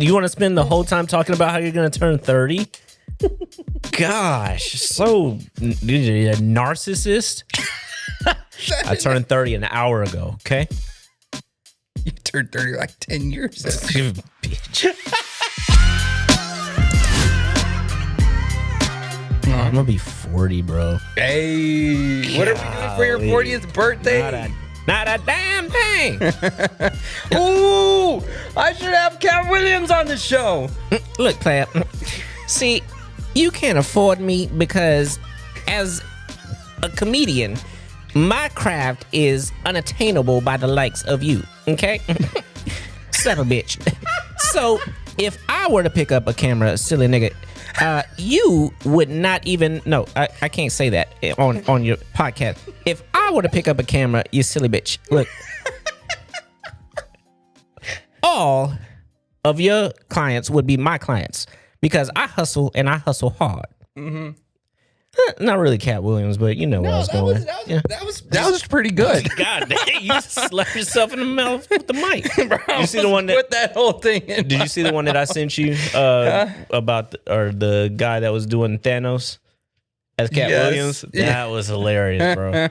You want to spend the whole time talking about how you're going to turn 30? Gosh, so you're a narcissist. I turned 30 an hour ago, okay? You turned 30 like 10 years ago. You bitch. I'm going to be 40, bro. Hey, what are we doing for your 40th birthday? Not a damn thing. Ooh, I should have Cat Williams on the show. Look, player. See, you can't afford me because as a comedian, my craft is unattainable by the likes of you, okay? Son of a bitch. So, if I were to pick up a camera, silly nigga, you would not even... No, I can't say that on your podcast. If I were to pick up a camera, you silly bitch. Look. All of your clients would be my clients because I hustle and I hustle hard. Mm-hmm. Not really Cat Williams, but you know where I was going. That was pretty good. God damn, you slapped yourself in the mouth with the mic. Bro, you see the one that put that whole thing in. Did you see the one that I sent you about the guy that was doing Thanos as Cat Williams? That was hilarious, bro.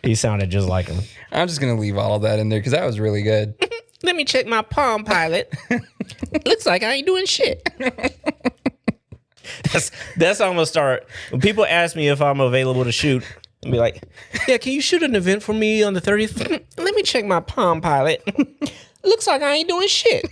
He sounded just like him. I'm just gonna leave all of that in there because that was really good. Let me check my Palm Pilot. Looks like I ain't doing shit. That's how I'm gonna start. When people ask me if I'm available to shoot, I'll be like, yeah, can you shoot an event for me on the 30th? Let me check my Palm Pilot. Looks like I ain't doing shit.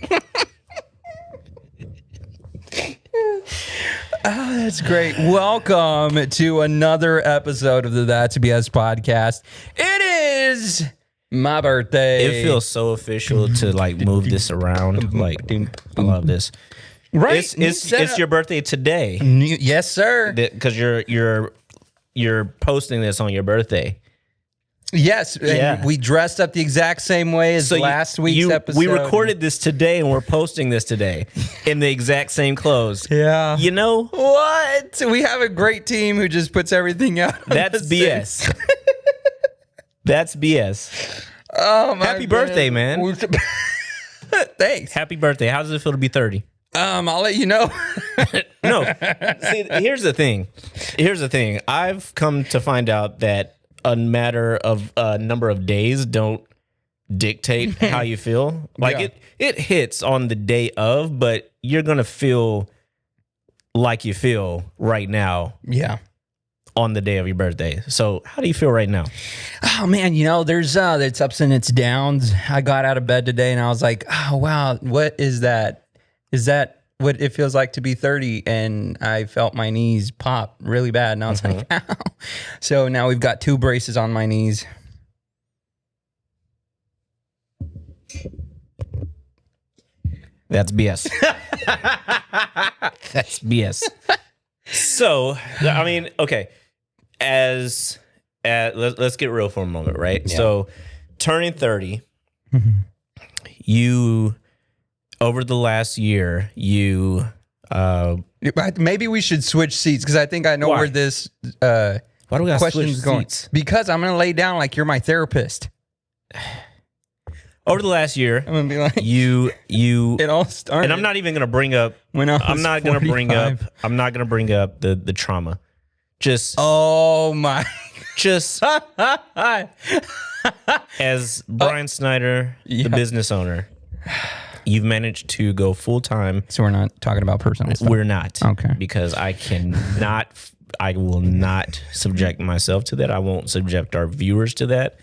Oh, that's great. Welcome to another episode of the That's BS podcast. It is my birthday. It feels so official to like move this around. Like, I love this. Right, it's your birthday today. Yes, sir. Because you're posting this on your birthday. Yes, and we dressed up the exact same way as last week's episode. We recorded this today and we're posting this today in the exact same clothes. Yeah. You know what? We have a great team who just puts everything out. That's BS. That's BS. Oh my! Happy birthday, man! Thanks. Happy birthday. How does it feel to be 30? I'll let you know. No. See, here's the thing. I've come to find out that a matter of a number of days don't dictate how you feel. Like it hits on the day of, but you're going to feel like you feel right now. Yeah. On the day of your birthday. So how do you feel right now? Oh man, there's it's ups and it's downs. I got out of bed today and I was like, oh wow, what is that? Is that what it feels like to be 30? And I felt my knees pop really bad. And I was like, ow. So now we've got 2 braces on my knees. That's BS. That's BS. So, I mean, okay. Let's get real for a moment, right? Yeah. So, turning 30, you... Over the last year, maybe we should switch seats because I think I know where this why do we got question switch is going. Seats? Because I'm going to lay down like you're my therapist. Over the last year, I'm going to be like you. It all started, and I'm not even going to bring up. I'm not going to bring up the trauma. Just oh my. Just as Bryan Snyder, the business owner. You've managed to go full time. So we're not talking about personal stuff? We're not. Okay. Because I will not subject myself to that. I won't subject our viewers to that.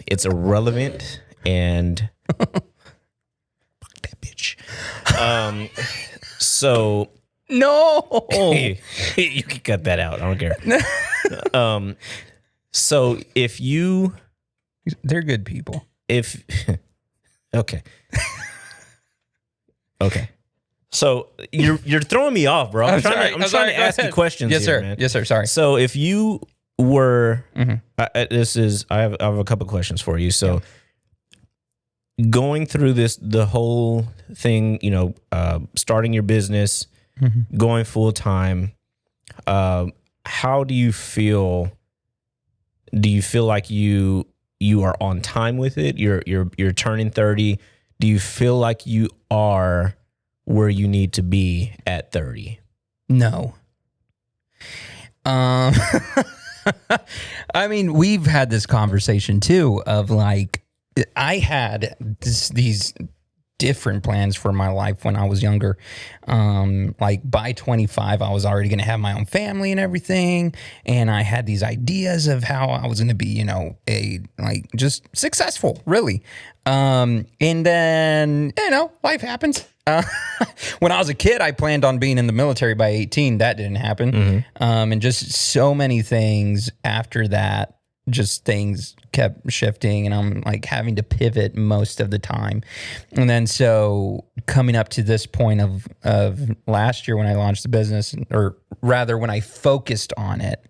It's irrelevant and fuck that bitch. So no. You can cut that out. I don't care. So if you they're good people. Okay. Okay. So you're throwing me off, bro. I'm trying to ask you questions. Yes, here, sir. Man. Yes, sir. Sorry. So if you were, I have a couple questions for you. So going through the whole thing, starting your business, going full time, how do you feel? Do you feel like you are on time with it? You're turning 30. Do you feel like you are where you need to be at 30? No. I mean, we've had this conversation too of like, I had these different plans for my life when I was younger. Like by 25, I was already going to have my own family and everything. And I had these ideas of how I was going to be, you know, just successful, really. And then, you know, life happens. When I was a kid, I planned on being in the military by 18. That didn't happen. And just so many things after that, just things kept shifting, and I'm like having to pivot most of the time. And then so coming up to this point of last year when I launched the business, or rather when I focused on it,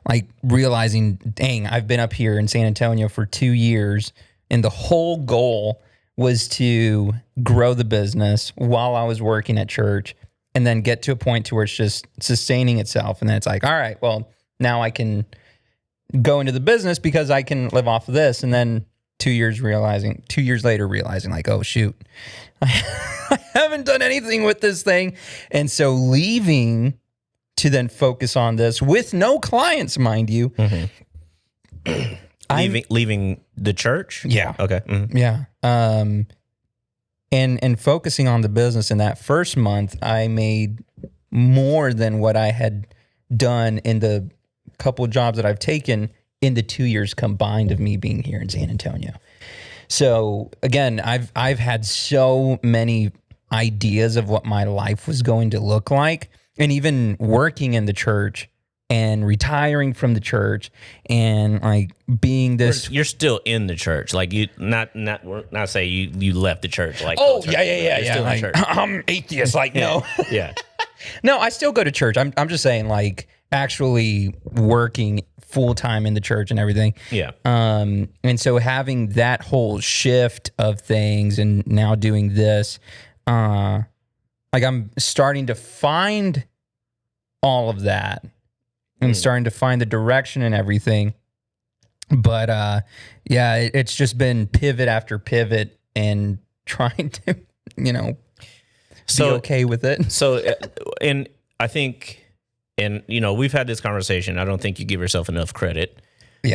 like realizing, dang, I've been up here in San Antonio for 2 years, and the whole goal was to grow the business while I was working at church, and then get to a point to where it's just sustaining itself. And then it's like, all right, well, now I can go into the business because I can live off of this. And then 2 years later realizing like, oh shoot, I haven't done anything with this thing. And so leaving to then focus on this with no clients, mind you. Leaving the church? Yeah. Okay. Yeah. And focusing on the business in that first month, I made more than what I had done in the couple of jobs that I've taken in the 2 years combined of me being here in San Antonio. So again, I've had so many ideas of what my life was going to look like, and even working in the church and retiring from the church and like being this. You're still in the church, like you not say you left the church. Like oh church. yeah. Still Like, in church. I'm atheist. Like no. Yeah. No, I still go to church. I'm just saying like actually working full time in the church and everything. Yeah. And so having that whole shift of things and now doing this, like I'm starting to find all of that and starting to find the direction and everything. But yeah, it's just been pivot after pivot and trying to, you know, be okay with it. So, and I think, and you know, we've had this conversation. I don't think you give yourself enough credit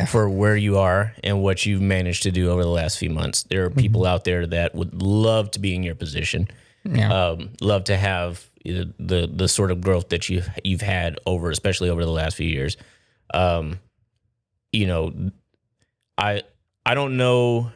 for where you are and what you've managed to do over the last few months. There are people out there that would love to be in your position. Yeah. Love to have the sort of growth that you've had especially over the last few years. You know, I don't know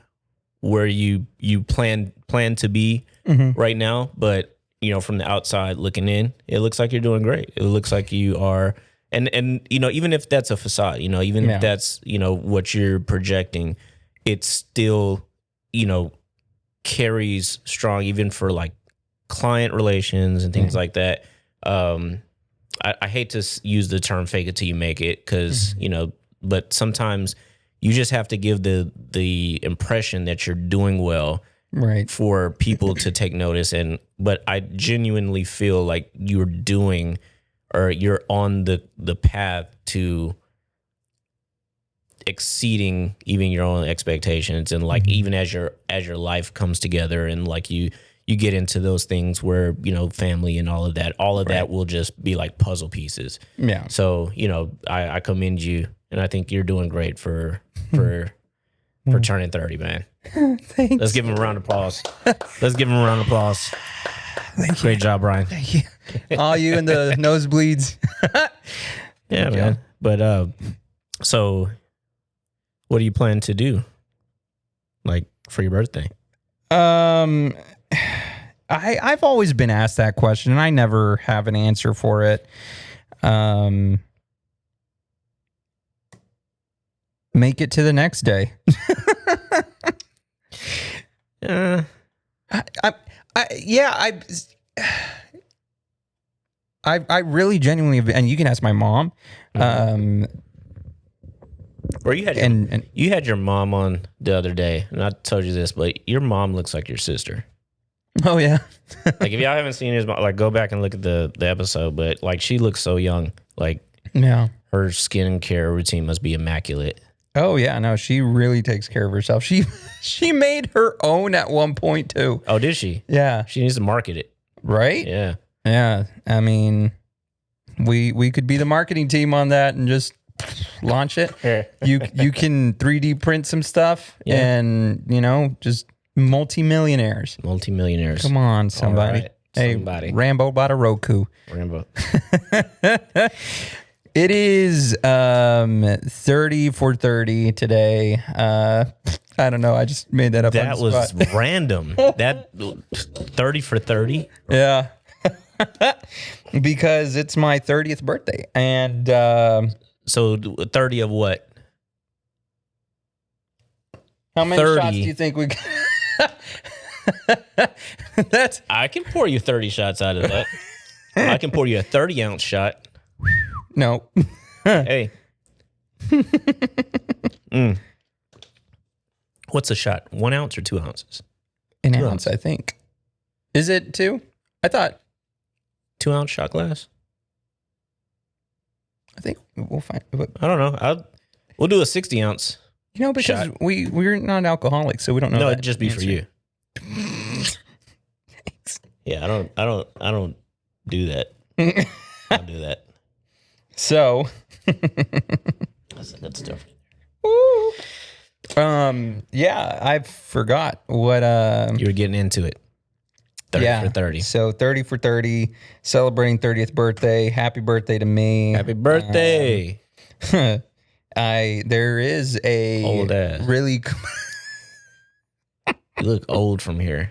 where you plan to be right now, but you know, from the outside looking in, it looks like you're doing great. It looks like you are, and you know, even if that's a facade, you know, even if that's, you know, what you're projecting, it still, you know, carries strong, even for like client relations and things like that. I hate to use the term "fake it till you make it" because you know, but sometimes you just have to give the impression that you're doing well. Right. For people to take notice. But I genuinely feel like you're doing, or you're on the path to exceeding even your own expectations. And like, even as your life comes together and like you get into those things where, you know, family and all of that will just be like puzzle pieces. Yeah. So, you know, I commend you, and I think you're doing great for turning 30, man. Thanks. Let's give him a round of applause. Thank you. Great job, Bryan. Thank you. All you in the nosebleeds. Yeah, man. Job. But so what do you plan to do, like, for your birthday? I've always been asked that question, and I never have an answer for it. Make it to the next day. I really genuinely have, and you can ask my mom. Or you had your mom on the other day, and I told you this, but your mom looks like your sister. Oh yeah. Like if y'all haven't seen his mom, like go back and look at the episode, but like she looks so young. Like her skincare routine must be immaculate. Oh yeah, no, she really takes care of herself. She made her own at one point too. Oh, did she? Yeah. She needs to market it. Right? Yeah. Yeah. I mean, we could be the marketing team on that and just launch it. You can 3D print some stuff and, just multimillionaires. Multimillionaires. Come on, somebody. Right. Hey, somebody. Rambo bought a Roku. Rambo. It is 30 for 30 today. I don't know. I just made that up. That on the was spot. random. That 30 for 30. Yeah. Because it's my 30th birthday. And So 30 of what? how many 30. shots do you think we That's I can pour you 30 shots out of that. I can pour you a 30-ounce shot. no. Hey. What's a shot? 1 ounce or 2 ounces? An 2 ounce, I think. Is it 2? I thought. 2 ounce shot glass? I think we'll find. I don't know. We'll do a 60 ounce. Because shot. we're not alcoholics, so we don't know. No, that it'd just be for answer. you. Yeah, I don't do that. I don't do that. So, That's good stuff. woo. Yeah, I forgot what. You were getting into it. 30 for 30. So 30 for 30, celebrating 30th birthday. Happy birthday to me. Happy birthday. There is a Old ass. really. You look old from here.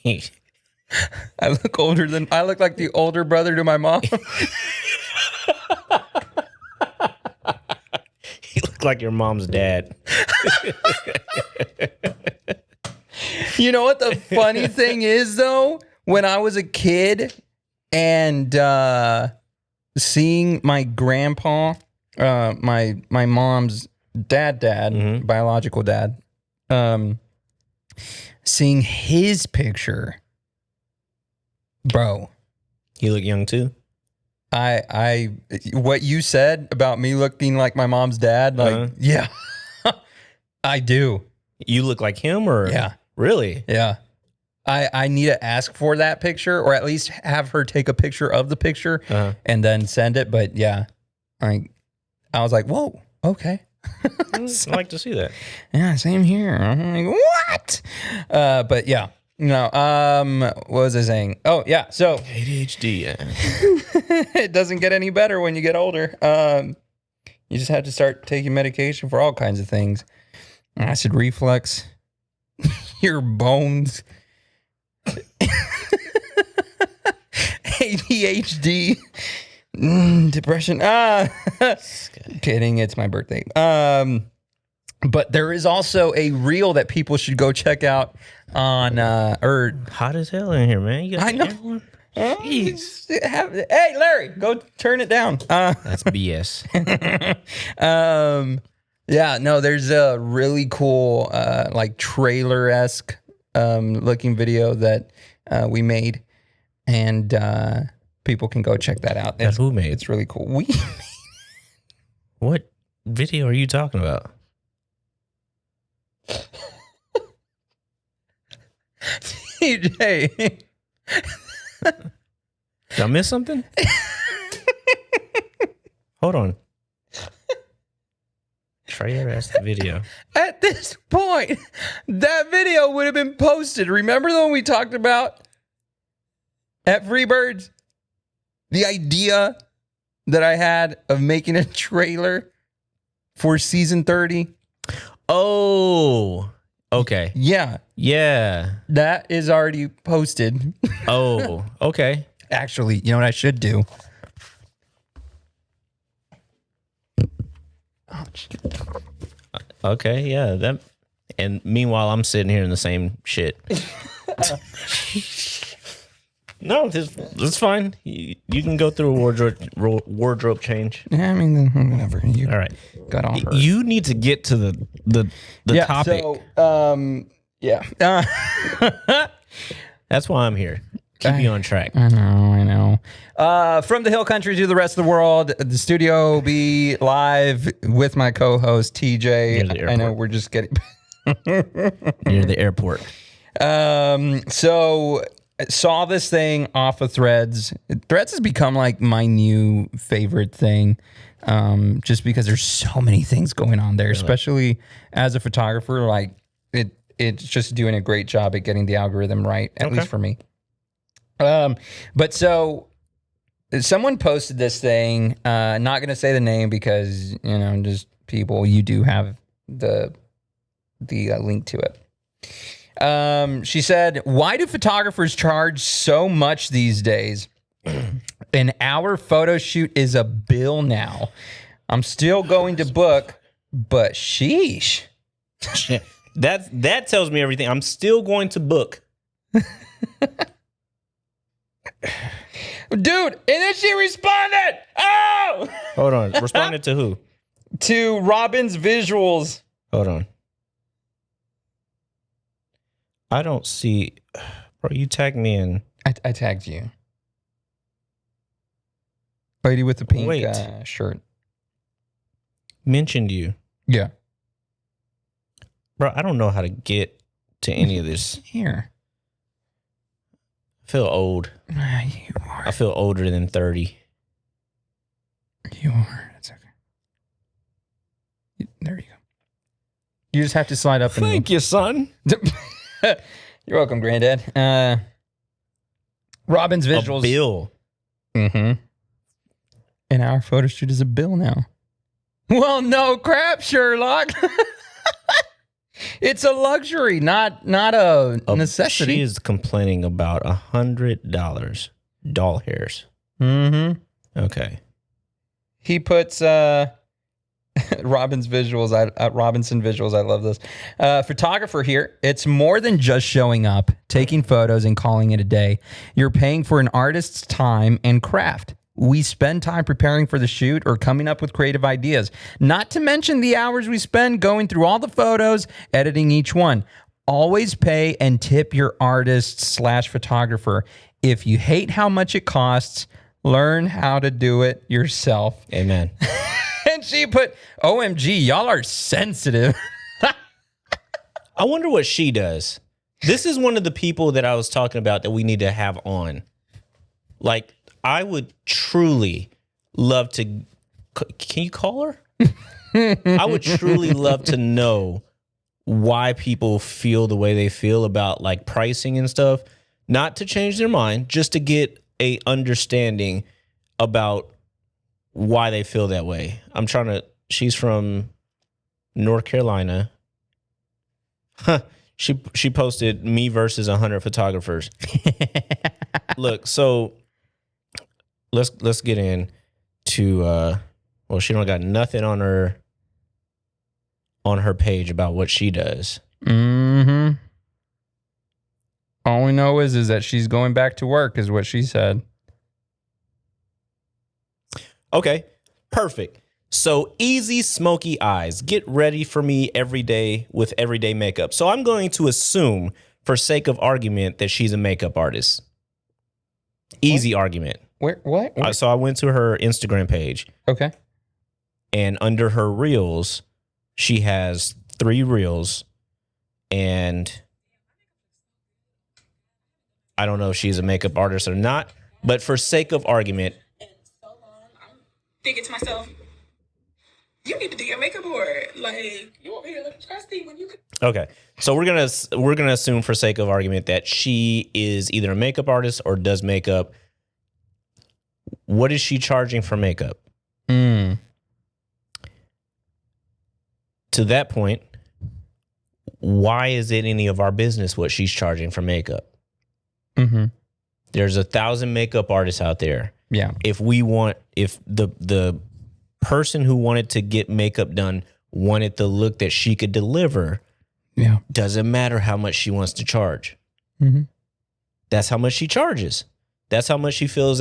I look like the older brother to my mom. You look like your mom's dad. You know what the funny thing is, though? When I was a kid and seeing my grandpa, my mom's dad, Mhm. biological dad, seeing his picture, bro, You look young too. what you said about me looking like my mom's dad, yeah, I do. You look like him, or Yeah. really? Yeah. I need to ask for that picture, or at least have her take a picture of the picture and then send it. But yeah, I was like, whoa, okay. I'd like to see that. Yeah, same here. I'm like, what? But yeah, no. What was I saying? Oh yeah. So ADHD. Yeah. it doesn't get any better when you get older. You just have to start taking medication for all kinds of things. Acid reflux, your bones, ADHD, depression. Kidding, it's my birthday. But there is also a reel that people should go check out on Hot as hell in here, man. You got I know. everyone? Jeez. Hey Larry, go turn it down. That's BS. Yeah, no, there's a really cool, like trailer-esque looking video that we made, and people can go check that out. That who made? It's really cool. We What video are you talking about? TJ. Did I miss something? Hold on. Trailer as the video. At this point, that video would have been posted. Remember the one we talked about at Freebirds? The idea that I had of making a trailer for season 30? Oh, okay. Yeah, Yeah. that is already posted. Oh, okay. Actually, you know what I should do? Okay, yeah. That. And meanwhile, I'm sitting here in the same shit. No, it's fine. You can go through a wardrobe change. Yeah, I mean, whatever. You All right. got all her. You need to get to the topic. So, yeah. That's why I'm here. Keep you on track. I know. From the hill country to the rest of the world, the Studio B live with my co-host TJ. I know we're just getting near the airport. So saw this thing off of Threads. Threads has become like my new favorite thing. Just because there's so many things going on there, especially as a photographer, like it's just doing a great job at getting the algorithm right, at least for me. But so someone posted this thing, not going to say the name because, you know, just people, you do have the link to it. She said, why do photographers charge so much these days? An hour photo shoot is a bill now. I'm still going to book, but sheesh. That tells me everything. I'm still going to book. Dude, and then she responded. Oh! Hold on. Responded to who? To Robin's Visuals. Hold on. I don't see. Bro, you tagged me in. I tagged you. Lady with the pink shirt. Mentioned you. Yeah. Bro, I don't know how to get to any of this. Here. I feel old. You are. I feel older than 30. You are. That's okay. There you go. You just have to slide up. Thank you, son. You're welcome, Granddad. Robin's Visuals. A bill. Mm-hmm. And our photo shoot is a bill now. Well, no crap, Sherlock. It's a luxury, not a necessity. She is complaining about $100 doll hairs. Mm-hmm. Okay. He puts Robin's Visuals. Robinson Visuals. I love this. Photographer here. It's more than just showing up, taking photos, and calling it a day. You're paying for an artist's time and craft. We spend time preparing for the shoot or coming up with creative ideas, not to mention the hours we spend going through all the photos, editing each one. Always pay and tip your artist/photographer. If you hate how much it costs, learn how to do it yourself. Amen. And she put, OMG, y'all are sensitive. I wonder what she does. This is one of the people that I was talking about that we need to have on. Like, I would truly love to. Can you call her? I would truly love to know why people feel the way they feel about like pricing and stuff. Not to change their mind, just to get a understanding about why they feel that way. I'm trying to. She's from North Carolina. Huh. She posted me versus 100 photographers. Look, so. Let's get in to well, she don't got nothing on her page about what she does. Mm-hmm. All we know is that she's going back to work, is what she said. Okay, perfect. So easy, smoky eyes. Get ready for me every day with everyday makeup. So I'm going to assume, for sake of argument, that she's a makeup artist. Easy argument. What? So I went to her Instagram page. Okay. And under her reels, she has 3 reels. And I don't know if she's a makeup artist or not. But for sake of argument. And so long, I'm thinking to myself, you need to do your makeup board. Like, you over here looking trusty when you could. Okay. So we're gonna assume for sake of argument that she is either a makeup artist or does makeup. What is she charging for makeup? To that point, why is it any of our business what she's charging for makeup? Mm-hmm. There's 1,000 makeup artists out there. Yeah. If the person who wanted to get makeup done wanted the look that she could deliver, yeah, doesn't matter how much she wants to charge. Mm-hmm. That's how much she charges. That's how much she feels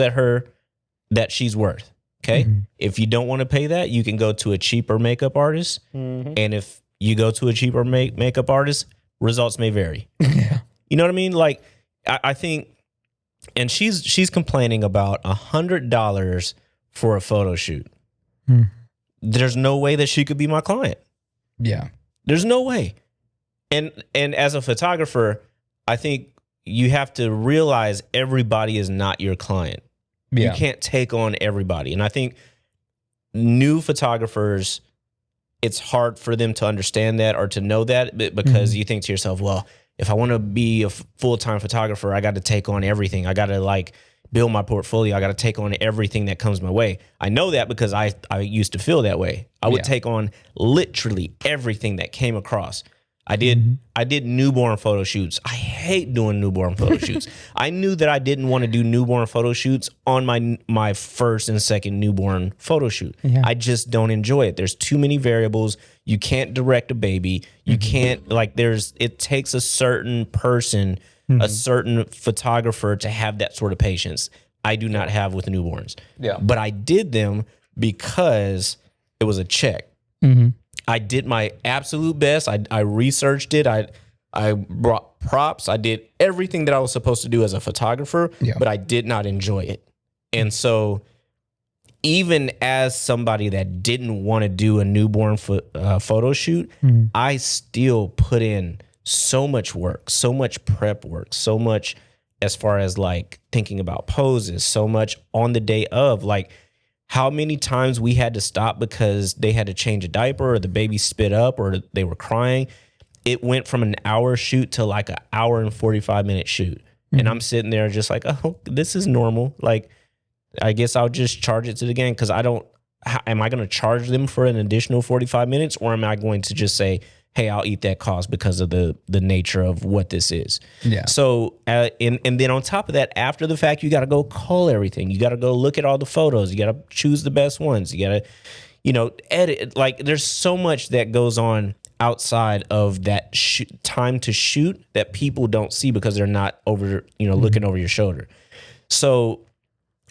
that she's worth. Okay. Mm-hmm. If you don't want to pay that, you can go to a cheaper makeup artist. Mm-hmm. And if you go to a cheaper makeup artist, results may vary. Yeah. You know what I mean? Like, I think and she's complaining about $100 for a photo shoot. There's no way that she could be my client. Yeah. There's no way. And as a photographer, I think you have to realize everybody is not your client. Yeah. You can't take on everybody. And I think new photographers, it's hard for them to understand that or to know that, because you think to yourself, well, if I want to be a full-time photographer, I got to take on everything. I got to like build my portfolio. I got to take on everything that comes my way. I know that because I used to feel that way. I would take on literally everything that came across. I did newborn photo shoots. I hate doing newborn photo shoots. I knew that I didn't want to do newborn photo shoots on my first and second newborn photo shoot. Yeah. I just don't enjoy it. There's too many variables. You can't direct a baby. You can't, like, it takes a certain person, a certain photographer to have that sort of patience. I do not have with newborns. Yeah. But I did them because it was a check. I did my absolute best. I researched it. I brought props. I did everything that I was supposed to do as a photographer, but I did not enjoy it. And so even as somebody that didn't want to do a newborn photo shoot, I still put in so much work, so much prep work, so much as far as like thinking about poses, so much on the day of, like, how many times we had to stop because they had to change a diaper or the baby spit up or they were crying. It went from an hour shoot to like an hour and 45-minute shoot. And I'm sitting there just like, oh, this is normal. Like, I guess I'll just charge it to the gang, because am I going to charge them for an additional 45 minutes, or am I going to just say, hey, I'll eat that cost because of the nature of what this is. Yeah. So, and then on top of that, after the fact, you got to go call everything. You got to go look at all the photos. You got to choose the best ones. You got to, edit. Like, there's so much that goes on outside of that time to shoot that people don't see because they're not over, looking over your shoulder. So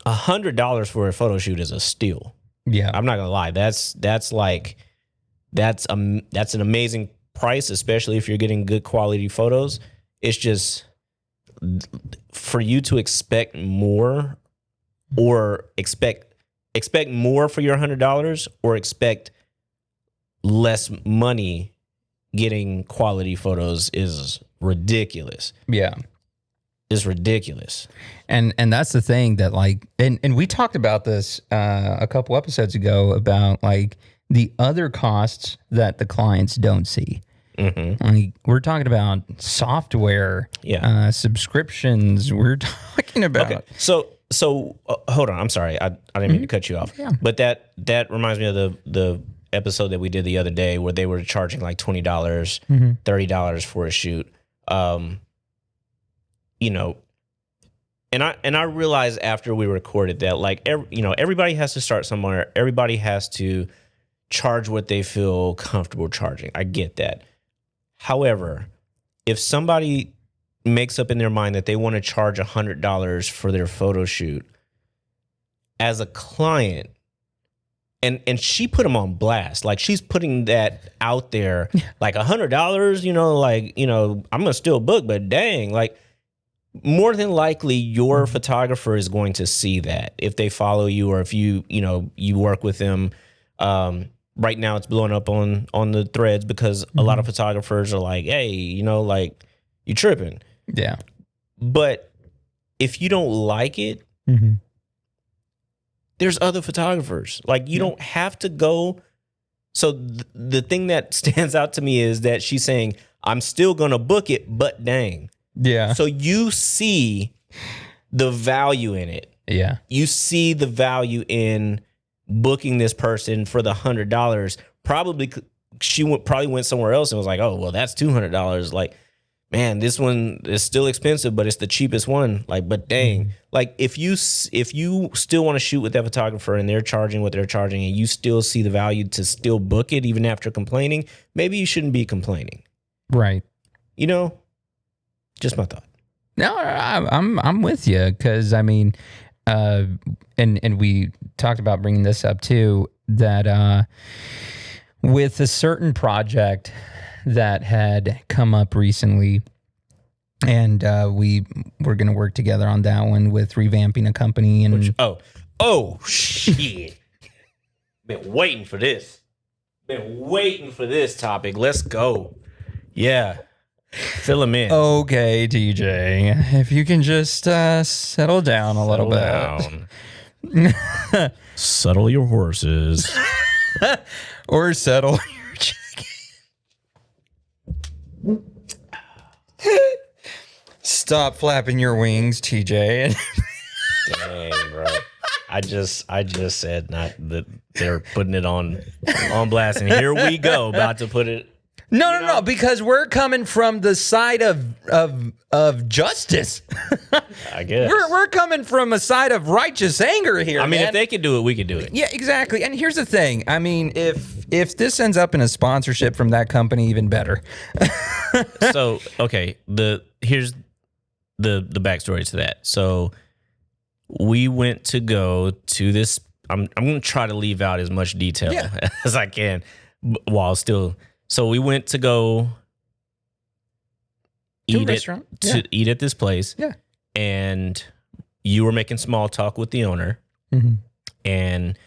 $100 for a photo shoot is a steal. Yeah. I'm not gonna lie. That's an amazing price, especially if you're getting good quality photos. It's just for you to expect more, or expect more for your $100, or expect less money getting quality photos is ridiculous. Yeah. It's ridiculous. And that's the thing that, like, and we talked about this a couple episodes ago about like the other costs that the clients don't see. Like, we're talking about software, subscriptions. We're talking about. Okay. So hold on. I'm sorry. I didn't mean to cut you off. Yeah. But that reminds me of the episode that we did the other day where they were charging like $20, $30 for a shoot. And I realized after we recorded that, like, everybody has to start somewhere. Everybody has to charge what they feel comfortable charging. I get that. However, if somebody makes up in their mind that they want to charge $100 for their photo shoot, as a client, and she put them on blast, like, she's putting that out there, like, $100, I'm gonna still book, but dang, like, more than likely your photographer is going to see that if they follow you, or if you work with them. Right now it's blowing up on the threads because a lot of photographers are like, hey, like, you tripping. Yeah. But if you don't like it, there's other photographers. Like, you don't have to go. So the thing that stands out to me is that she's saying, I'm still going to book it, but dang. Yeah. So you see the value in it. Yeah. You see the value in booking this person for the $100. Probably probably went somewhere else and was like, oh, well, that's $200. Like, man, this one is still expensive, but it's the cheapest one. Like, but dang, like, if you still want to shoot with that photographer and they're charging what they're charging, and you still see the value to still book it even after complaining, maybe you shouldn't be complaining. Right. Just my thought. No, I'm with you, because I mean, and we talked about bringing this up too, that with a certain project that had come up recently, And we're going to work together on that one with revamping a company. And oh shit. Been waiting for this. Been waiting for this topic. Let's go. Yeah. Fill him in. Okay, TJ, if you can just settle down a little bit. Settle your horses. Or settle your chicken. Stop flapping your wings, TJ. Dang, bro. I just said not that they're putting it on blast, and here we go, about to put it. No, because we're coming from the side of justice. I guess we're coming from a side of righteous anger here. I mean, man. if they can do it, we can do it. Yeah, exactly. And here's the thing. I mean, if this ends up in a sponsorship from that company, even better. So, okay, here's the backstory to that. So we went to go to this. I'm going to try to leave out as much detail as I can while still. So we went to go eat at this place. Yeah. And you were making small talk with the owner. Mm-hmm. And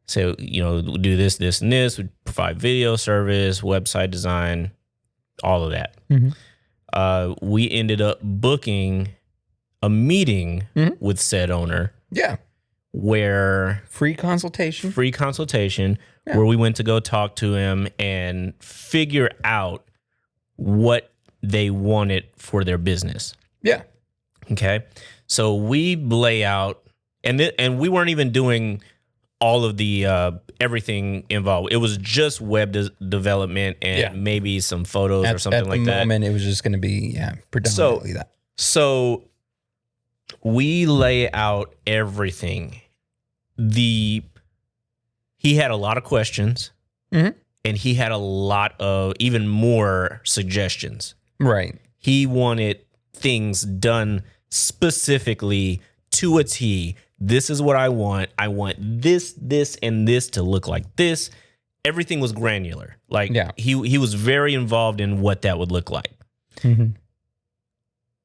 so, we'll do this, this, and this. We provide video service, website design, all of that. Mm-hmm. We ended up booking a meeting with said owner. Yeah. Where free consultation, where we went to go talk to him and figure out what they wanted for their business. Yeah. Okay. So we lay out, and we weren't even doing all of the everything involved. It was just web development and maybe some photos or something like that. At the moment, it was just going to be predominantly that. So we lay out everything. He had a lot of questions, and he had a lot of even more suggestions. Right. He wanted things done specifically to a T. This is what I want. I want this, and this to look like this. Everything was granular. Like he was very involved in what that would look like. Mm-hmm.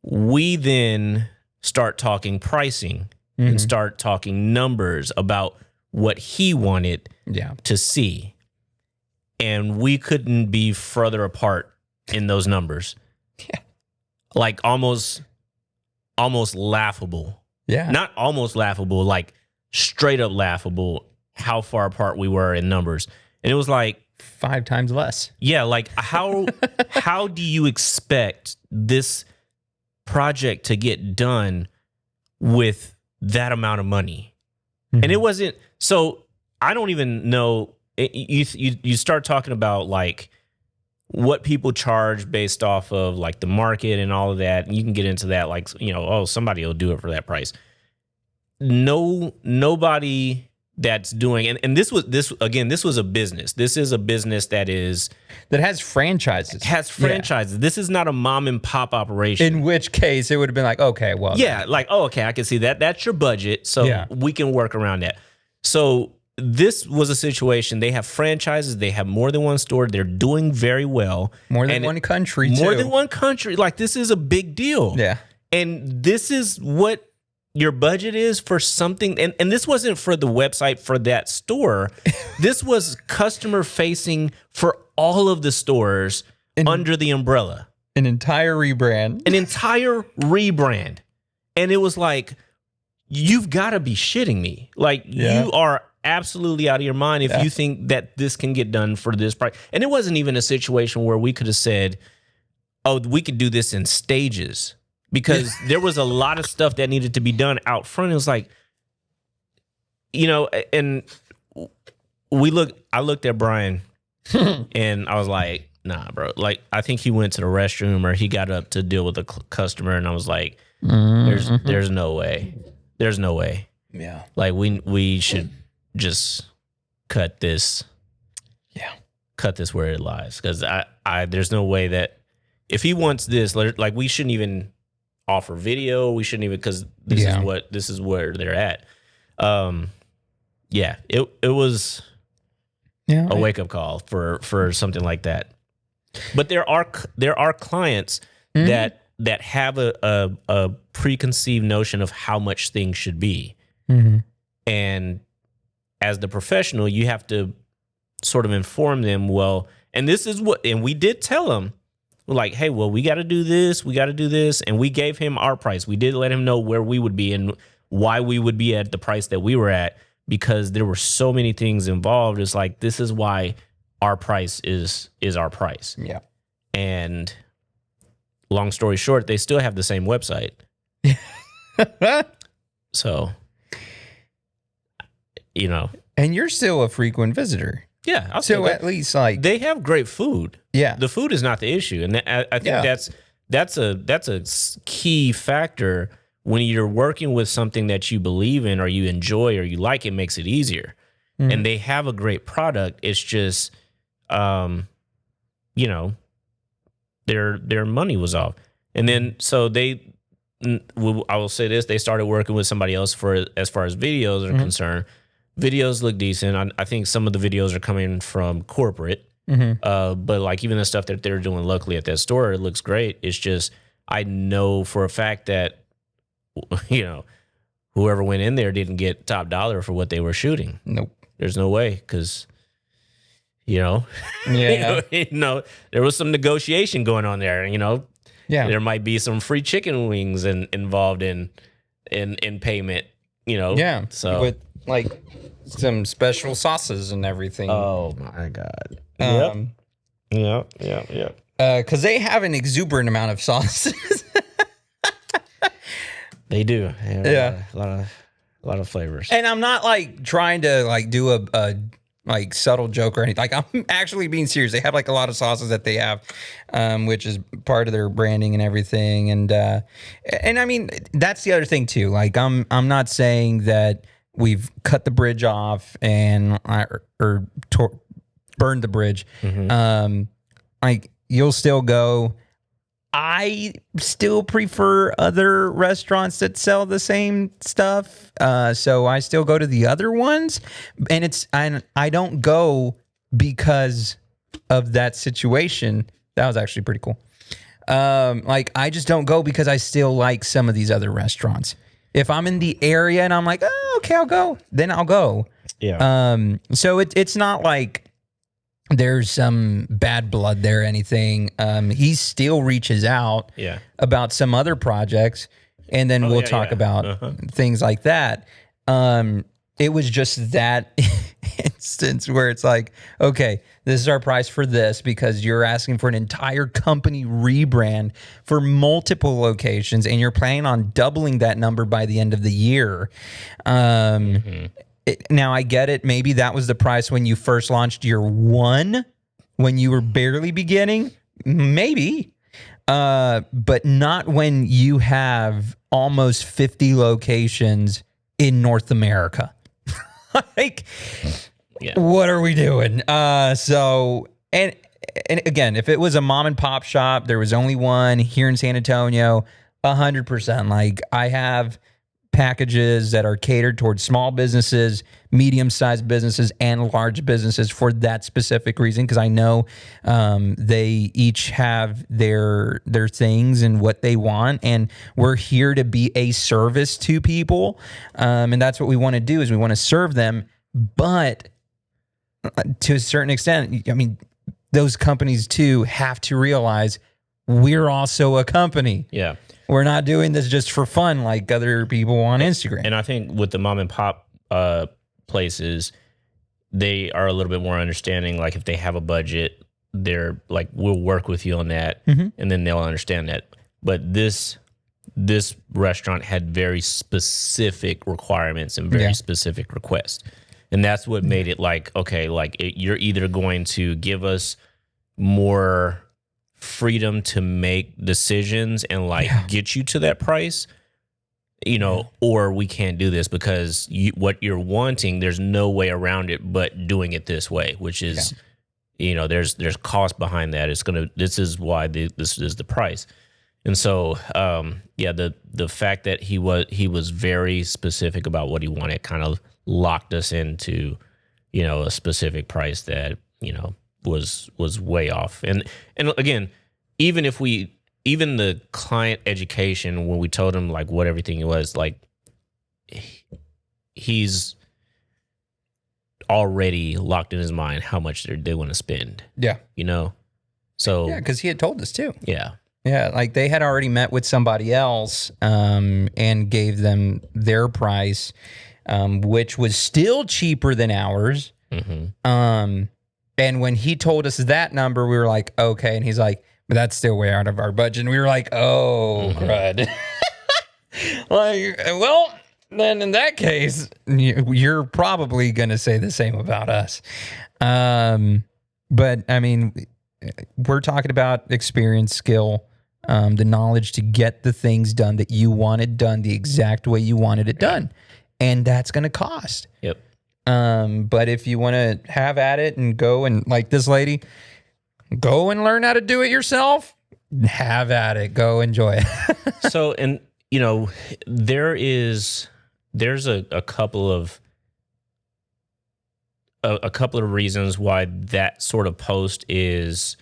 We then start talking pricing and start talking numbers about what he wanted to see. And we couldn't be further apart in those numbers. Yeah. Like almost laughable. Yeah. Not almost laughable, like straight up laughable how far apart we were in numbers. And it was like 5 times less. Yeah, like how do you expect this project to get done with that amount of money? And it wasn't, so I don't even know, you start talking about like what people charge based off of like the market and all of that, and you can get into that, like, somebody will do it for that price. Nobody that's doing, and this was a business. This is a business that has franchises. This is not a mom and pop operation. In which case it would have been like, okay, well, okay, I can see that. That's your budget, so we can work around that. So this was a situation. They have franchises. They have more than one store. They're doing very well. More than one country, too. More than one country. Like, this is a big deal. Yeah. And this is what your budget is for something. And this wasn't for the website for that store. This was customer facing for all of the stores under the umbrella. An entire rebrand. And it was like, you've got to be shitting me. Like, you are absolutely out of your mind if you think that this can get done for this price. And it wasn't even a situation where we could have said, oh, we could do this in stages, because there was a lot of stuff that needed to be done out front. It was like, and I looked at Bryan and I was like, nah, bro. Like, I think he went to the restroom or he got up to deal with a customer, and I was like, there's no way. There's no way. Yeah. Like, we should just cut this. Yeah. Cut this where it lies. Because I there's no way that if he wants this, like, we shouldn't even offer video. We shouldn't even, because this is where they're at. It was a wake up call for something like that. But there are clients that that have a preconceived notion of how much things should be. And as the professional, you have to sort of inform them, well, and this is what, and we did tell him, like, hey, well, we got to do this, and we gave him our price. We did let him know where we would be and why we would be at the price that we were at, because there were so many things involved. It's like, this is why our price is our price. Yeah. And long story short, they still have the same website. So, you know. And you're still a frequent visitor. Yeah. I'll So say at least like they have great food. Yeah. The food is not the issue. And I think that's a key factor when you're working with something that you believe in or you enjoy or you like. It makes it easier. And they have a great product. It's just, you know, their money was off. And then so I will say this, they started working with somebody else for as far as videos are concerned. Videos look decent. I think some of the videos are coming from corporate, but like even the stuff that they're doing locally at that store, it looks great. It's just, I know for a fact that, you know, whoever went in there didn't get top dollar for what they were shooting. Nope. There's no way, because, you know, Yeah. you know, there was some negotiation going on there. You know, there might be some free chicken wings involved in payment. You know, So with like some special sauces and everything. Oh my God. Yeah. Because they have an exuberant amount of sauces. They do. Yeah. A lot of flavors. And I'm not like trying to like do a like subtle joke or anything. Like, I'm actually being serious. They have like a lot of sauces that they have, which is part of their branding and everything. And I mean, that's the other thing too. Like, I'm not saying that we've cut the bridge off and burned the bridge. Like, you'll still go. I still prefer other restaurants that sell the same stuff. So I still go to the other ones, and I don't go because of that situation. That was actually pretty cool. Like, I just don't go because I still like some of these other restaurants. If I'm in the area and I'm like, oh, okay, I'll go, then I'll go. Yeah. So it's not like there's some bad blood there or anything. He still reaches out about some other projects, and then we'll talk about things like that. It was just that instance where it's like, okay, this is our price for this because you're asking for an entire company rebrand for multiple locations, and you're planning on doubling that number by the end of the year. Now, I get it. Maybe that was the price when you first launched year one, when you were barely beginning. Maybe. But not when you have almost 50 locations in North America. Like, what are we doing? So, and again, if it was a mom and pop shop, there was only one here in San Antonio, 100%. Like, I have packages that are catered towards small businesses, medium-sized businesses, and large businesses for that specific reason, because I know they each have their things and what they want, and we're here to be a service to people, and that's what we want to do, is we want to serve them. But to a certain extent, I mean, those companies too have to realize we're also a company. Yeah. We're not doing this just for fun like other people on Instagram. And I think with the mom and pop places, they are a little bit more understanding. Like, if they have a budget, they're like, we'll work with you on that, and then they'll understand that. But this restaurant had very specific requirements and very specific requests. And that's what made it like, okay, like you're either going to give us more freedom to make decisions and get you to that price, you know, or we can't do this because what you're wanting, there's no way around it but doing it this way, which is, you know, there's cost behind that. This is why this is the price. And so, the fact that he was very specific about what he wanted kind of locked us into, you know, a specific price that, you know, was way off. And again, even if we even the client education, when we told him like what everything was, like he's already locked in his mind how much they want to spend. Yeah. You know? So Yeah, because he had told us too. yeah. Yeah, like they had already met with somebody else and gave them their price, which was still cheaper than ours. And when he told us that number, we were like, okay. And he's like, but that's still way out of our budget. And we were like, oh, crud. Like, well, then in that case, you're probably going to say the same about us. But I mean, we're talking about experience, skill, the knowledge to get the things done that you wanted done the exact way you wanted it done. And that's going to cost. Yep. But if you want to have at it and go and, like this lady, go and learn how to do it yourself, have at it, go enjoy it. So, and you know, there's a couple of reasons why that sort of post is,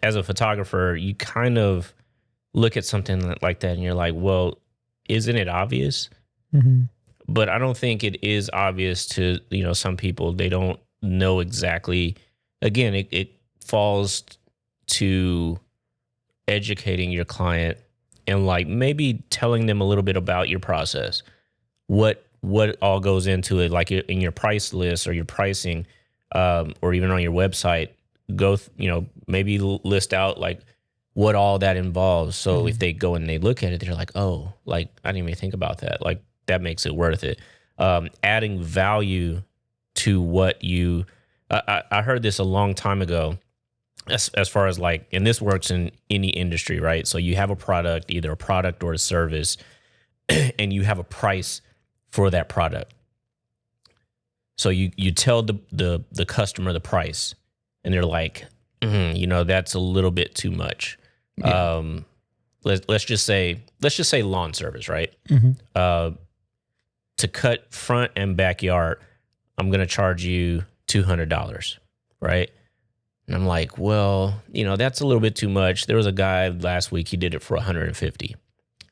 as a photographer, you kind of look at something like that and you're like, well, isn't it obvious? But I don't think it is obvious to, you know, some people. They don't know exactly. Again, it falls to educating your client and like maybe telling them a little bit about your process, what all goes into it, like in your price list or your pricing, or even on your website. Maybe list out like what all that involves. So if they go and they look at it, they're like, oh, like I didn't even think about that. Like that makes it worth it. Adding value to what you. I heard this a long time ago. As far as like, and this works in any industry, right? So you have a product, either a product or a service, and you have a price for that product. So you tell the customer the price, and they're like, that's a little bit too much. Yeah. Let's just say lawn service, right? To cut front and backyard, I'm gonna charge you $200, right? And I'm like, well, that's a little bit too much. There was a guy last week, he did it for $150.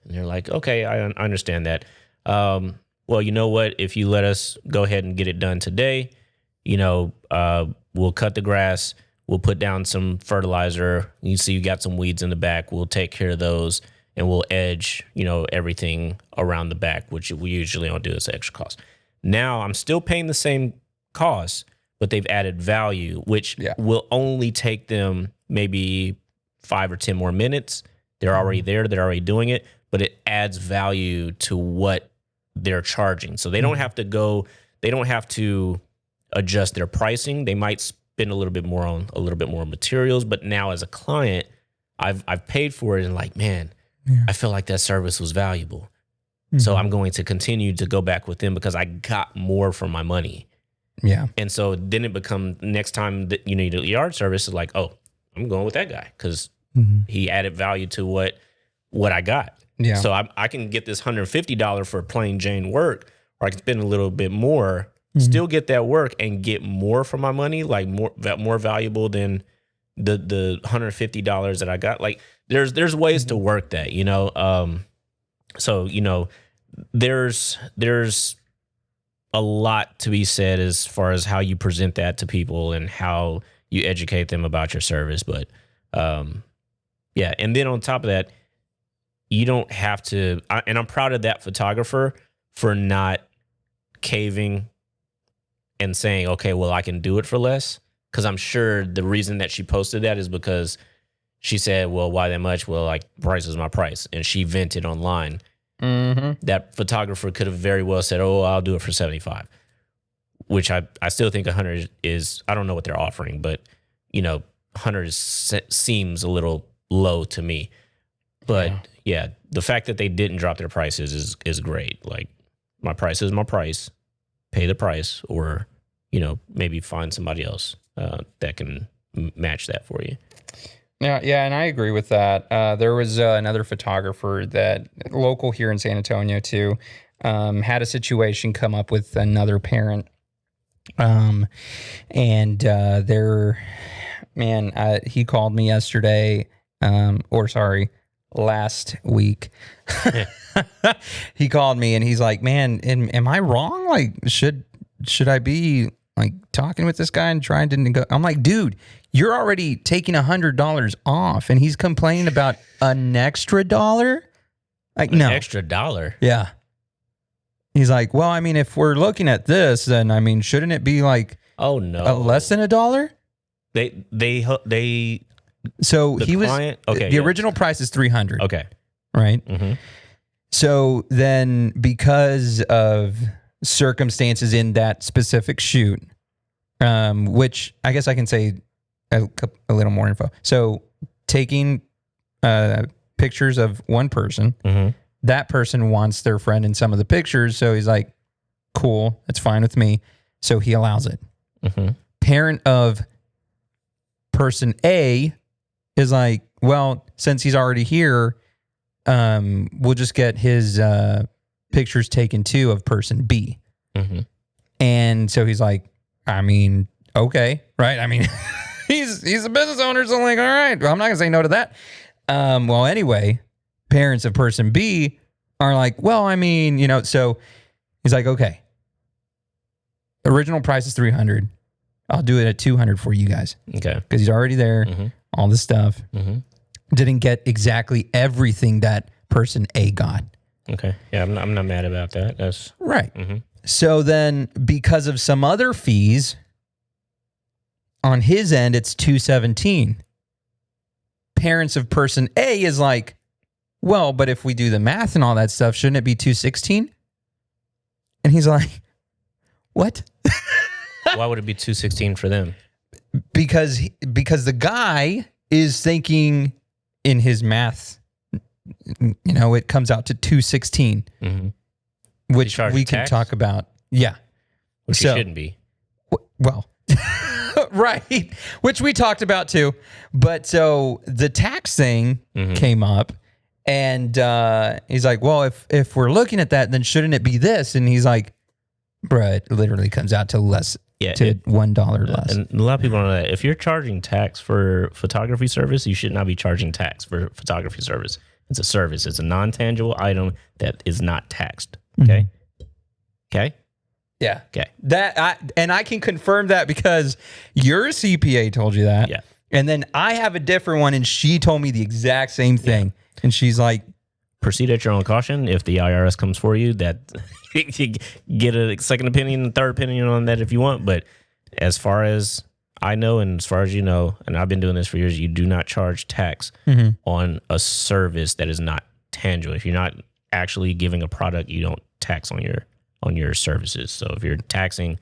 And they're like, okay, I understand that. Well, you know what? If you let us go ahead and get it done today, we'll cut the grass, we'll put down some fertilizer. You see you got some weeds in the back. We'll take care of those, and we'll edge, everything around the back, which we usually don't do as extra cost. Now I'm still paying the same cost, but they've added value, which will only take them maybe 5 or 10 more minutes. They're already there. They're already doing it, but it adds value to what they're charging. So they don't have to adjust their pricing. They might spend a little bit more on a little bit more materials, but now as a client, I've paid for it and like, man, I feel like that service was valuable. So I'm going to continue to go back with them because I got more for my money. Yeah. And so then it becomes next time that you need a yard service is like, oh, I'm going with that guy because he added value to what I got. Yeah. So I can get this $150 for plain Jane work, or I can spend a little bit more, still get that work and get more for my money, like more valuable than the $150 that I got. Like there's ways to work that, So, there's a lot to be said as far as how you present that to people and how you educate them about your service. But and then on top of that, you don't have to, and I'm proud of that photographer for not caving and saying, okay, well, I can do it for less. Because I'm sure the reason that she posted that is because she said, well, why that much? Well, like, price is my price. And she vented online. That photographer could have very well said, oh, I'll do it for 75, which I still think 100 is, I don't know what they're offering, but 100 seems a little low to me. But yeah, the fact that they didn't drop their prices is great. Like, my price is my price, pay the price, or maybe find somebody else that can match that for you. Yeah, and I agree with that. There was another photographer that local here in San Antonio too, had a situation come up with another parent, and he called me yesterday, last week, he called me and he's like, man, am I wrong? Like, should I be like talking with this guy and trying to negotiate? I'm like, dude, you're already taking $100 off and he's complaining about an extra dollar. Like, no. Extra dollar? Yeah. He's like, well, I mean, if we're looking at this, then I mean, shouldn't it be like, oh no, less than $1? So the he was client? Okay, the original price is $300. Okay. Right. Mm-hmm. So then, because of circumstances in that specific shoot, which I guess I can say a little more info. So taking pictures of one person, Mm-hmm. that person wants their friend in some of the pictures. So he's like, cool, that's fine with me. So he allows it. Mm-hmm. Parent of person A is like, well, since he's already here, we'll just get his pictures taken too of person B. Mm-hmm. And so he's like, I mean, okay, right? I mean, he's a business owner, so I'm like, all right, well, I'm not gonna say no to that. Well, anyway, parents of person B are like, well, I mean, you know, so he's like, okay, original price is $300. I'll do it at $200 for you guys. Okay. Because he's already there, Mm-hmm. all this stuff. Mm-hmm. Didn't get exactly everything that person A got. Okay. Yeah, I'm not mad about that. That's right. Mm-hmm. So then, because of some other fees, on his end, it's $217. Parents of person A is like, well, but if we do the math and all that stuff, shouldn't it be $216? And he's like, what? Why would it be $216 for them? Because the guy is thinking in his math, you know, it comes out to $216, Mm-hmm. which we can tax? talk about. Yeah. Which So- it shouldn't be. Well, right, which we talked about too. But so the tax thing Mhm. came up, and he's like, well, if we're looking at that, then shouldn't it be this? And he's like, bruh, it literally comes out to less, Yeah, to $1 less. And a lot of people don't know that. If you're charging tax for photography service, you should not be charging tax for photography service. It's a service. It's a non-tangible item that is not taxed. Okay? Okay? Yeah. Okay. I can confirm that because your CPA told you that. Yeah. And then I have a different one, and she told me the exact same thing. And she's like, Proceed at your own caution. If the IRS comes for you, that you get a second opinion, third opinion on that if you want. But as far as I know, and as far as you know, and I've been doing this for years, you do not charge tax on a service that is not tangible. If you're not actually giving a product, you don't tax on your services. So if you're taxing,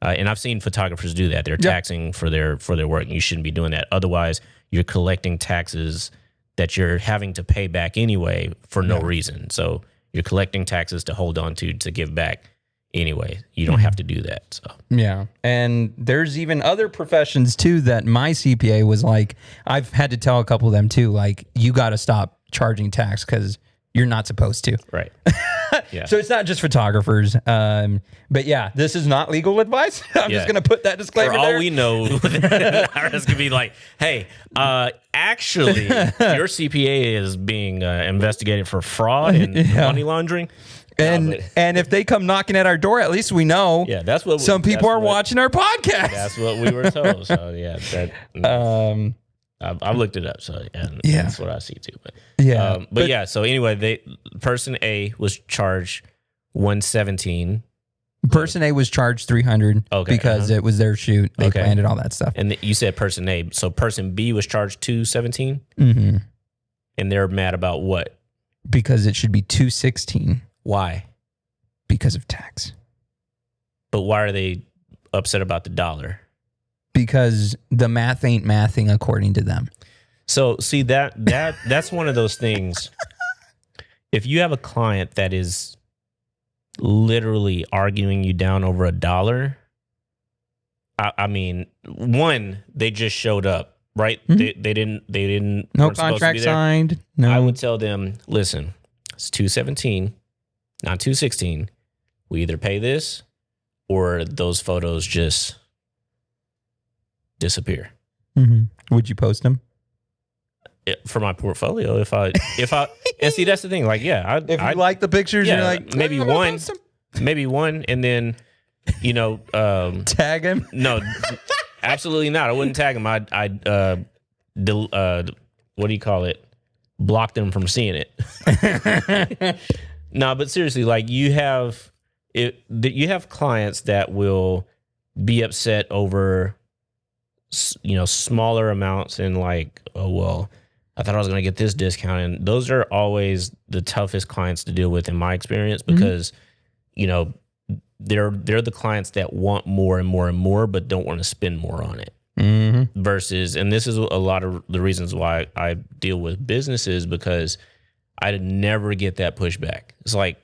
and I've seen photographers do that, they're taxing for their work, and you shouldn't be doing that. Otherwise, you're collecting taxes that you're having to pay back anyway for no reason. So you're collecting taxes to hold on to give back anyway. You don't have to do that. So yeah. And there's even other professions too that my CPA was like, I've had to tell a couple of them too, like, you got to stop charging tax because you're not supposed to. right. Yeah. So it's not just photographers. But yeah, this is not legal advice. I'm just going to put that disclaimer For all there. we know, the IRS could be like, hey, actually, your CPA is being investigated for fraud and money laundering. And if they come knocking at our door, at least we know. Yeah, that's what some people are watching our podcast. That's what we were told. So yeah, I've looked it up. So yeah, that's what I see too. But but yeah. So anyway, person A was charged $117. Person A was charged $300 because it was their shoot. They planned it, all that stuff. And you said person A. So person B was charged $217. Mm-hmm. And they're mad about what? Because it should be $216. Why? Because of tax. But why are they upset about the dollar? Because the math ain't mathing according to them. So see that's one of those things. If you have a client that is literally arguing you down over $1, I mean, one, they just showed up, right? Mm-hmm. They didn't. No weren't supposed to contract be there. signed. No. I would tell them, listen, it's $217, not $216. We either pay this or those photos just disappear. Mm-hmm. Would you post them? for my portfolio. If I and see, that's the thing. Like, yeah, If you like the pictures, yeah, you're like, maybe one, and then, tag him. no, absolutely not. I wouldn't tag them. I'd what do you call it? Block them from seeing it. No, but seriously, like you have clients that will be upset over, smaller amounts and like, oh, well, I thought I was going to get this discount. And those are always the toughest clients to deal with in my experience because, they're the clients that want more and more and more, but don't want to spend more on it. Mm-hmm. Versus, and this is a lot of the reasons why I deal with businesses, because I never get that pushback. It's like,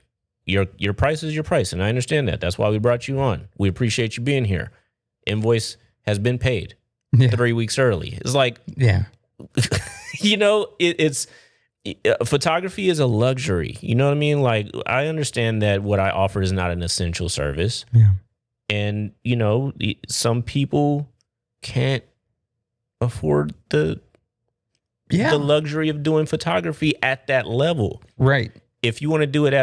your price is your price, and I understand that. That's why we brought you on. We appreciate you being here. Invoice has been paid 3 weeks early. It's like, photography is a luxury. You know what I mean? Like, I understand that what I offer is not an essential service. Yeah. And, some people can't afford the luxury of doing photography at that level. Right. If you want to do it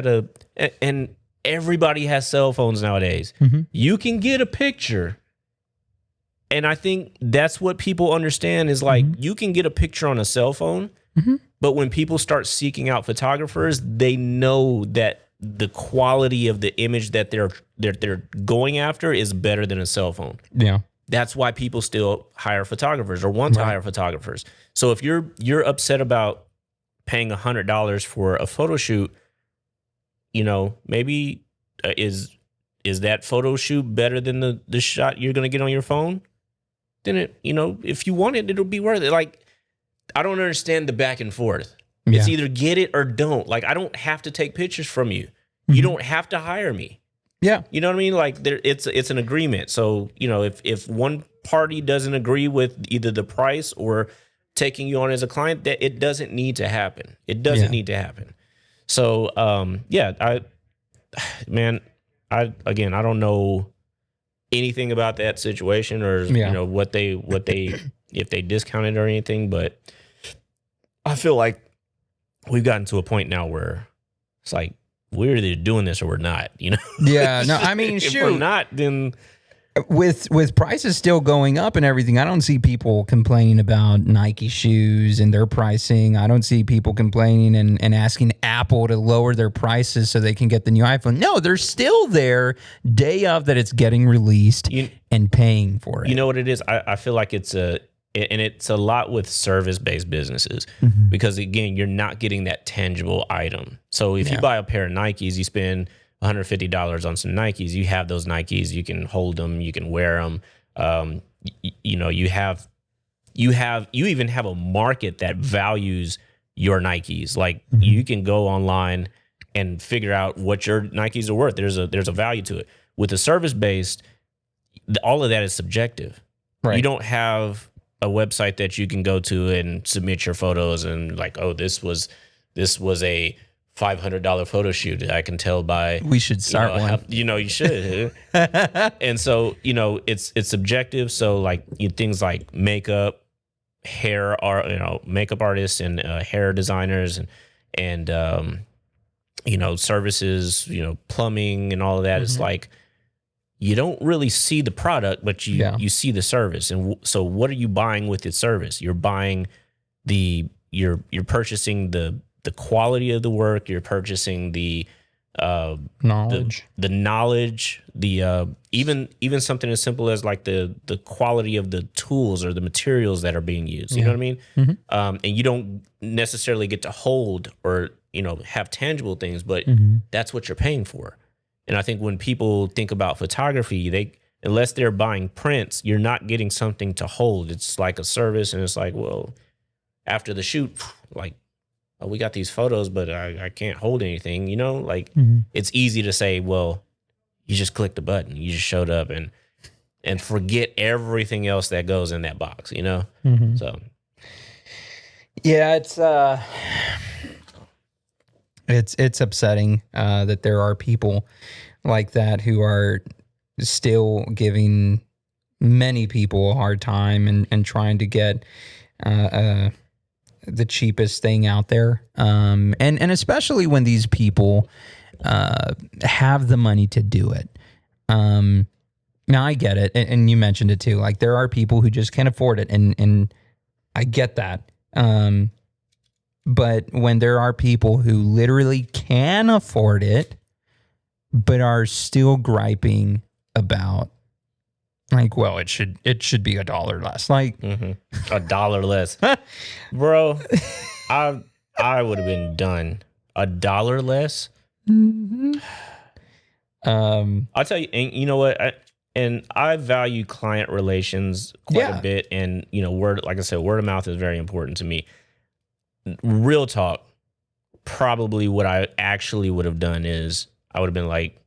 and everybody has cell phones nowadays, you can get a picture. And I think that's what people understand is like, you can get a picture on a cell phone, but when people start seeking out photographers, they know that the quality of the image that they're going after is better than a cell phone. Yeah. That's why people still hire photographers or want to hire photographers. So if you're upset about paying $100 for a photo shoot, maybe is that photo shoot better than the shot you're going to get on your phone? Then if you want it, it'll be worth it. Like, I don't understand the back and forth. Yeah. It's either get it or don't. Like, I don't have to take pictures from you. You don't have to hire me. Yeah. You know what I mean? Like, it's an agreement. So, if one party doesn't agree with either the price or taking you on as a client, that it doesn't need to happen. It doesn't need to happen. So, I don't know anything about that situation or, what they if they discounted or anything, but I feel like we've gotten to a point now where it's like, we're either doing this or we're not, Yeah, no, I mean, if we're not, then with prices still going up and everything, I don't see people complaining about Nike shoes and their pricing. I don't see people complaining and asking Apple to lower their prices so they can get the new iPhone. No, they're still there day of that it's getting released and paying for it. You know what it is? I feel like it's a lot with service-based businesses because, again, you're not getting that tangible item. So if you buy a pair of Nikes, you spend $150 on some Nikes. You have those Nikes. You can hold them. You can wear them. You even have a market that values your Nikes. Like, you can go online and figure out what your Nikes are worth. There's a value to it. With the service-based, all of that is subjective. Right. You don't have a website that you can go to and submit your photos and like, oh, this was a $500 photo shoot. I can tell by, we should start one. You should. And so, it's subjective. So like things like makeup, hair are, makeup artists and hair designers and services, plumbing and all of that. It's like, you don't really see the product, but you see the service. And so what are you buying with the service? You're buying you're purchasing the quality of the work. You're purchasing the knowledge, the knowledge, even something as simple as like the quality of the tools or the materials that are being used. You know what I mean? And you don't necessarily get to hold or, have tangible things, but that's what you're paying for. And I think when people think about photography, unless they're buying prints, you're not getting something to hold. It's like a service, and it's like, well, after the shoot, like, oh, we got these photos, but I can't hold anything, Like, it's easy to say, well, you just clicked the button, you just showed up, and forget everything else that goes in that box, So, yeah, it's upsetting that there are people like that who are still giving many people a hard time and trying to get a the cheapest thing out there. And especially when these people have the money to do it. Now I get it, and you mentioned it too. Like there are people who just can't afford it, and I get that. But when there are people who literally can afford it, but are still griping about, like, well, it should be $1 less. Like $1 less, bro. I would have been done. $1 less. I'll tell you, and you know what? I value client relations quite a bit, and like I said, word of mouth is very important to me. Real talk, probably what I actually would have done is I would have been like,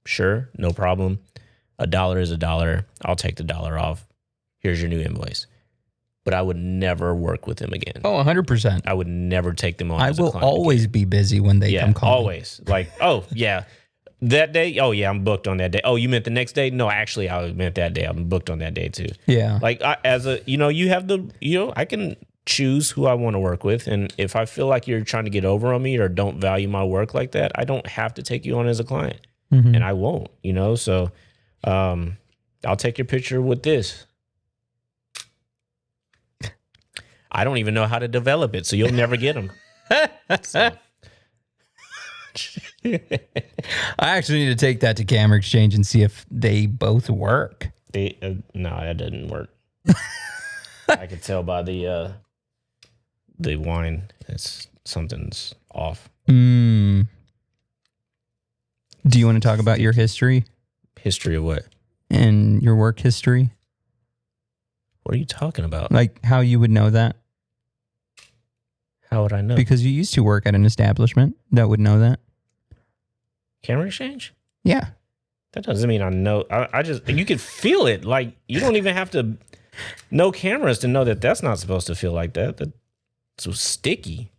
sure, no problem. $1 is $1. I'll take the $1 off. Here's your new invoice. But I would never work with them again. Oh, 100%. I would never take them on. I will always be busy when they come call. Always. Like, oh yeah, that day. Oh yeah, I'm booked on that day. Oh, you meant the next day? No, actually, I meant that day. I'm booked on that day too. Yeah. Like you have I can choose who I want to work with, and if I feel like you're trying to get over on me or don't value my work like that, I don't have to take you on as a client, and I won't. So I'll take your picture with this. I don't even know how to develop it, so you'll never get them. So. I actually need to take that to Camera Exchange and see if they both work. No, that didn't work. I could tell by the wine. Something's off. Do you want to talk about your history? History of what? And your work history? What are you talking about? Like how you would know that? How would I know? Because you used to work at an establishment that would know that. Camera Exchange? Yeah. That doesn't mean I know. I just, you could feel it. Like, you don't even have to know cameras to know that that's not supposed to feel like that. That's so sticky.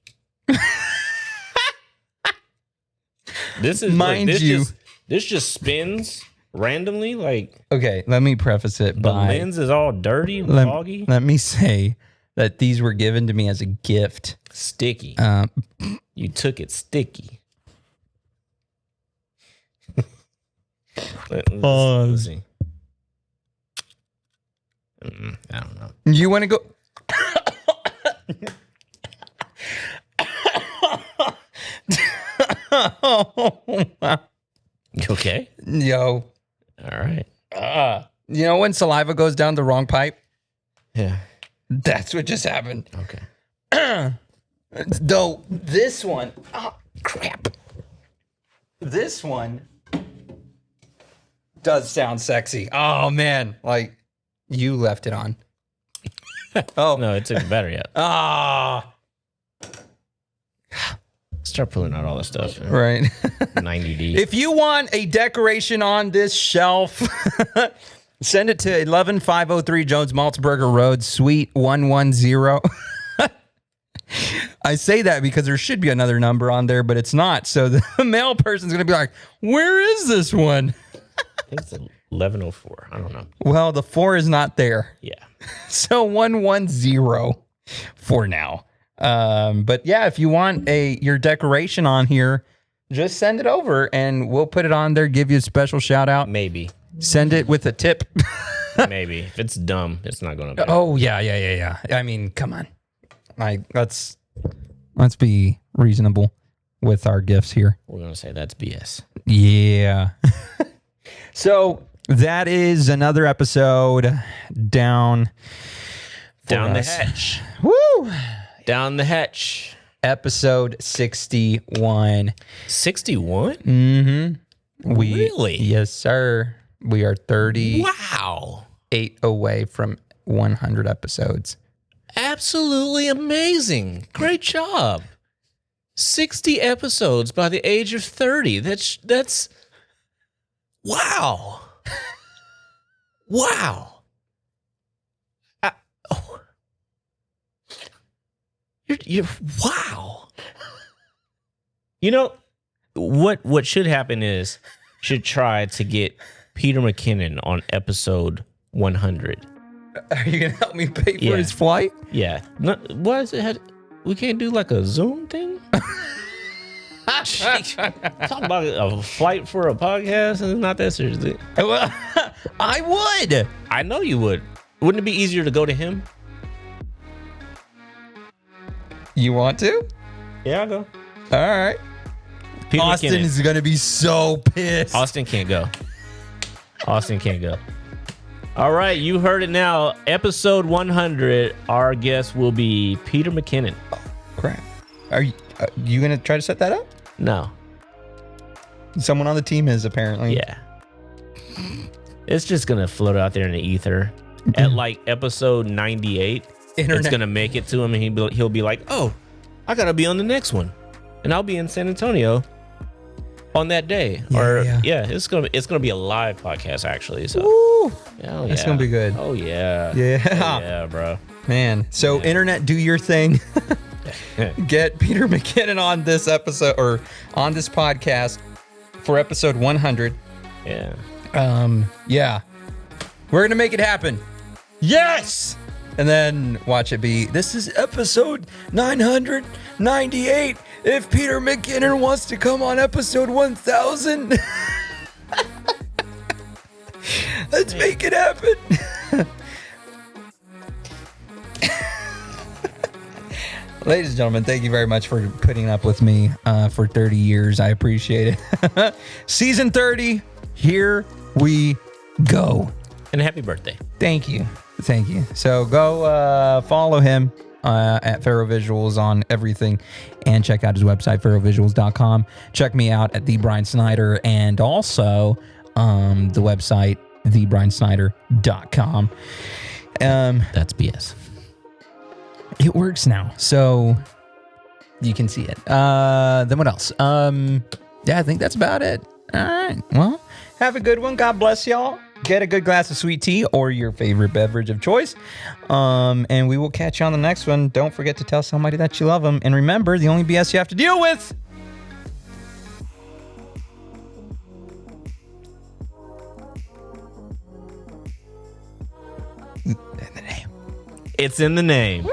This is, this just spins randomly. Like, okay, let me preface it the by lens is all dirty and foggy. Let me say that these were given to me as a gift. Sticky. You took it sticky. Let's see. I don't know. You want to go? You okay? Yo. All right. You know when saliva goes down the wrong pipe? Yeah. That's what just happened. Okay. Though this one, oh crap. This one does sound sexy. Oh man, like you left it on. Oh no, it's even better yet. Start pulling out all the stuff. Right. 90D. If you want a decoration on this shelf, send it to 11503 Jones Maltzberger Road, Suite 110. I say that because there should be another number on there, but it's not. So the mail person's going to be like, where is this one? It's 1104. I don't know. Well, the 4 is not there. Yeah. So 110 for now. But yeah, if you want your decoration on here, just send it over and we'll put it on there, give you a special shout out. Maybe. Send it with a tip. Maybe. If it's dumb, it's not going to be. Oh, yeah. I mean, come on. Let's be reasonable with our gifts here. We're going to say that's BS. Yeah. So that is another episode down the hatch. Woo! Down the hatch. Episode 61. 61? Mm-hmm. Really? Yes, sir. We are 38 Wow. away from 100 episodes. Absolutely amazing. Great job. 60 episodes by the age of 30. That's wow. Wow. You're wow. You know what should happen is should try to get Peter McKinnon on episode 100. Are you gonna help me pay for his flight? Yeah. No, what is it? We can't do like a Zoom thing? Talk about a flight for a podcast and it's not that serious. Well, I would. I know you would. Wouldn't it be easier to go to him? You want to? Yeah, I'll go. All right. Peter Austin McKinnon. is going to be so pissed. Austin can't go. Austin can't go. All right, you heard it now. Episode 100, our guest will be Peter McKinnon. Crap. Are you going to try to set that up? No. Someone on the team is, apparently. Yeah. It's just going to float out there in the ether. At like episode 98, it's going to make it to him and he'll be like, oh, I got to be on the next one. And I'll be in San Antonio on that day. It's gonna be a live podcast actually. So It's gonna be good. Oh yeah. Yeah, bro. Man. So internet, do your thing. Get Peter McKinnon on this episode or on this podcast for episode 100. Yeah. Yeah. We're gonna make it happen. Yes. And then watch it be. This is episode 998. If Peter McKinnon wants to come on episode 1000, let's make it happen. Ladies and gentlemen, thank you very much for putting up with me for 30 years. I appreciate it. Season 30, here we go. And happy birthday. Thank you. Thank you. So go follow him at Pharaoh Visuals on everything and check out his website, pharaohvisuals.com. Check me out at thebryansnyder and also the website, thebryansnyder.com. That's BS. It works now, so you can see it. Then what else? Yeah, I think that's about it. All right. Well, have a good one. God bless y'all. Get a good glass of sweet tea or your favorite beverage of choice. And we will catch you on the next one. Don't forget to tell somebody that you love them. And remember, the only BS you have to deal with in the name. It's in the name.